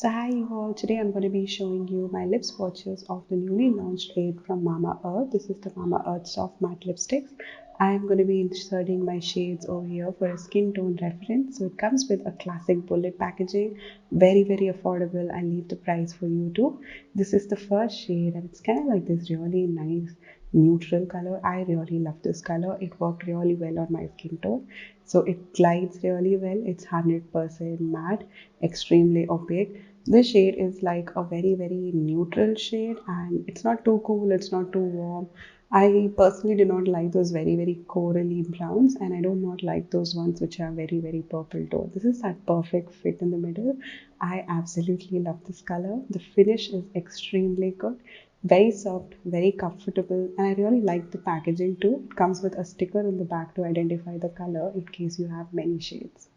So hi you all, today I'm going to be showing you my lip swatches of the newly launched shade from Mamaearth. This is the Mamaearth Soft Matte Lipsticks. I'm going to be inserting my shades over here for a skin tone reference. So it comes with a classic bullet packaging, very affordable. I'll leave the price for you too. This is the first shade and it's kind of like this really nice neutral color. I really love this color. It worked really well on my skin tone. So it glides really well. It's 100% matte, extremely opaque. This shade is like a very neutral shade and it's not too cool, it's not too warm. I personally do not like those very corally browns, and I do not like those ones which are very purple tone. This is that perfect fit in the middle. I absolutely love this color. The finish is extremely good, very soft, very comfortable, and I really like the packaging too. It comes with a sticker in the back to identify the color in case you have many shades.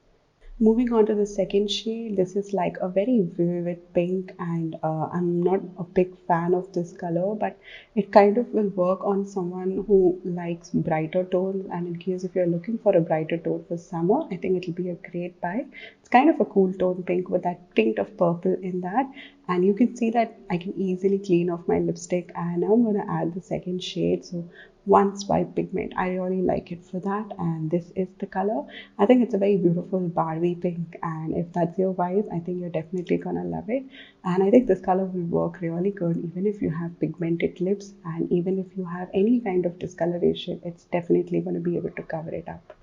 Moving on to the second shade, this is like a very vivid pink, and I'm not a big fan of this color, but it kind of will work on someone who likes brighter tones. And in case if you're looking for a brighter tone for summer, I think it'll be a great buy. It's kind of a cool tone pink with that tint of purple in that, and you can see that I can easily clean off my lipstick. And now I'm going to add the second shade. So one swipe pigment, I really like it for that, and this is the color. I think it's a very beautiful Barbie pink, and if that's your vibe, I think you're definitely gonna love it. And I think this color will work really good even if you have pigmented lips, and even if you have any kind of discoloration, it's definitely going to be able to cover it up.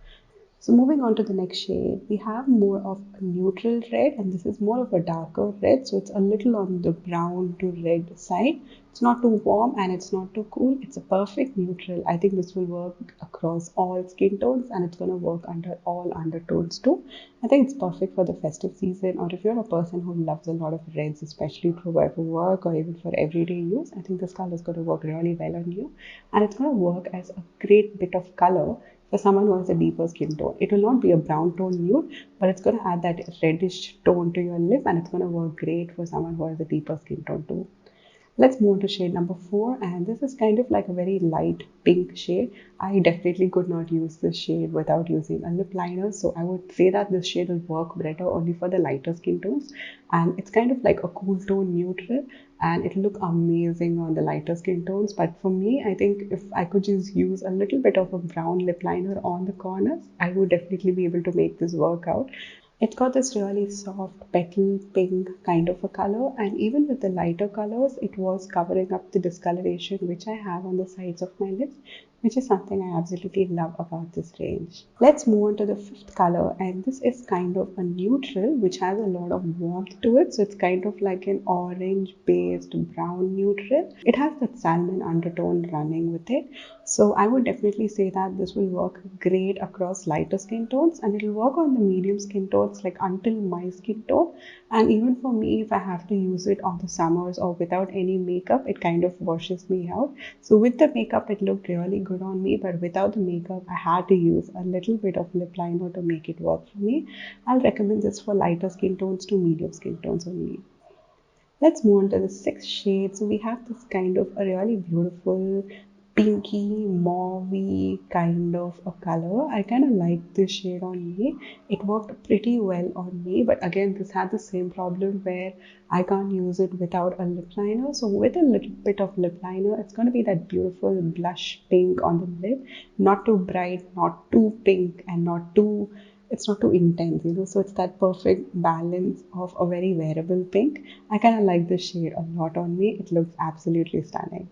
So moving on to the next shade, we have more of a neutral red, and this is more of a darker red. So it's a little on the brown to red side. It's not too warm and it's not too cool. It's a perfect neutral. I think this will work across all skin tones, and it's going to work under all undertones too. I think it's perfect for the festive season, or if you're a person who loves a lot of reds, especially for work or even for everyday use. I think this color is going to work really well on you, and it's going to work as a great bit of color for someone who has a deeper skin tone. It will not be a brown tone nude, but it's going to add that reddish tone to your lip, and it's going to work great for someone who has a deeper skin tone too. Let's move on to shade number 4, and this is kind of like a very light pink shade. I definitely could not use this shade without using a lip liner, so I would say that this shade will work better only for the lighter skin tones, and it's kind of like a cool tone neutral, and it'll look amazing on the lighter skin tones. But for me, I think if I could just use a little bit of a brown lip liner on the corners, I would definitely be able to make this work out. It's got this really soft petal pink kind of a color, and even with the lighter colors, it was covering up the discoloration which I have on the sides of my lips, which is something I absolutely love about this range. Let's move on to the fifth color, and this is kind of a neutral which has a lot of warmth to it. So it's kind of like an orange based brown neutral. It has that salmon undertone running with it. So I would definitely say that this will work great across lighter skin tones, and it will work on the medium skin tones, like until my skin tone. And even for me, if I have to use it on the summers or without any makeup, it kind of washes me out. So with the makeup, it looked really good on me, but without the makeup, I had to use a little bit of lip liner to make it work for me. I'll recommend this for lighter skin tones to medium skin tones only. Let's move on to the sixth shade. So we have this kind of a really beautiful pinky mauve kind of a color. I kind of like this shade on me. It worked pretty well on me, but again, this had the same problem where I can't use it without a lip liner. So with a little bit of lip liner, it's going to be that beautiful blush pink on the lip, not too bright, not too pink, and not too, it's not too intense, so it's that perfect balance of a very wearable pink. I kind of like this shade a lot on me. It looks absolutely stunning.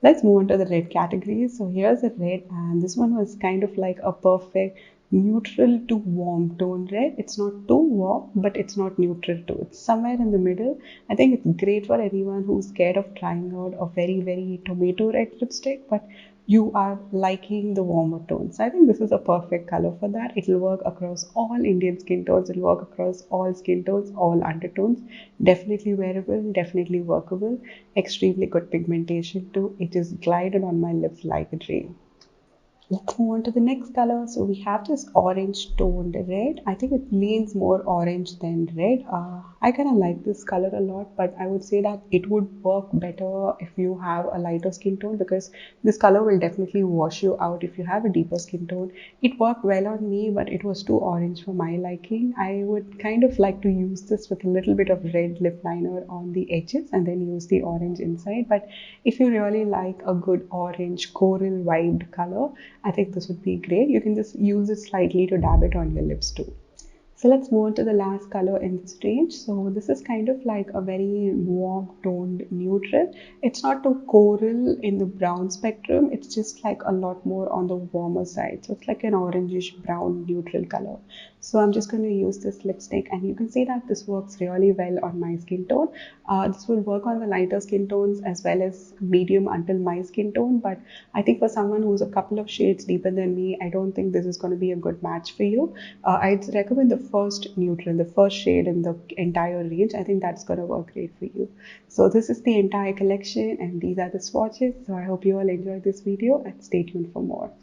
Let's move on to the red category. So here's a red, and this one was kind of like a perfect neutral to warm tone red. It's not too warm, but it's not neutral too. It's somewhere in the middle. I think it's great for anyone who's scared of trying out a very tomato red lipstick, but you are liking the warmer tones. I think this is a perfect color for that. It will work across all Indian skin tones. It will work across all skin tones, all undertones. Definitely wearable, definitely workable, extremely good pigmentation too. It is glided on my lips like a dream. Let's move on to the next color. So we have this orange toned red. I think it leans more orange than red. I kind of like this color a lot, but I would say that it would work better if you have a lighter skin tone, because this color will definitely wash you out if you have a deeper skin tone. It worked well on me, but it was too orange for my liking. I would kind of like to use this with a little bit of red lip liner on the edges and then use the orange inside. But if you really like a good orange coral vibed color, I think this would be great. You can just use it slightly to dab it on your lips too. So let's move on to the last color in this range. So this is kind of like a very warm toned neutral. It's not too coral in the brown spectrum. It's just like a lot more on the warmer side. So it's like an orangish brown neutral color. So I'm just going to use this lipstick, and you can see that this works really well on my skin tone. This will work on the lighter skin tones as well as medium until my skin tone. But I think for someone who's a couple of shades deeper than me, I don't think this is going to be a good match for you. I'd recommend the first neutral, the first shade in the entire range. I think that's going to work great for you. So this is the entire collection, and these are the swatches. So I hope you all enjoyed this video, and stay tuned for more.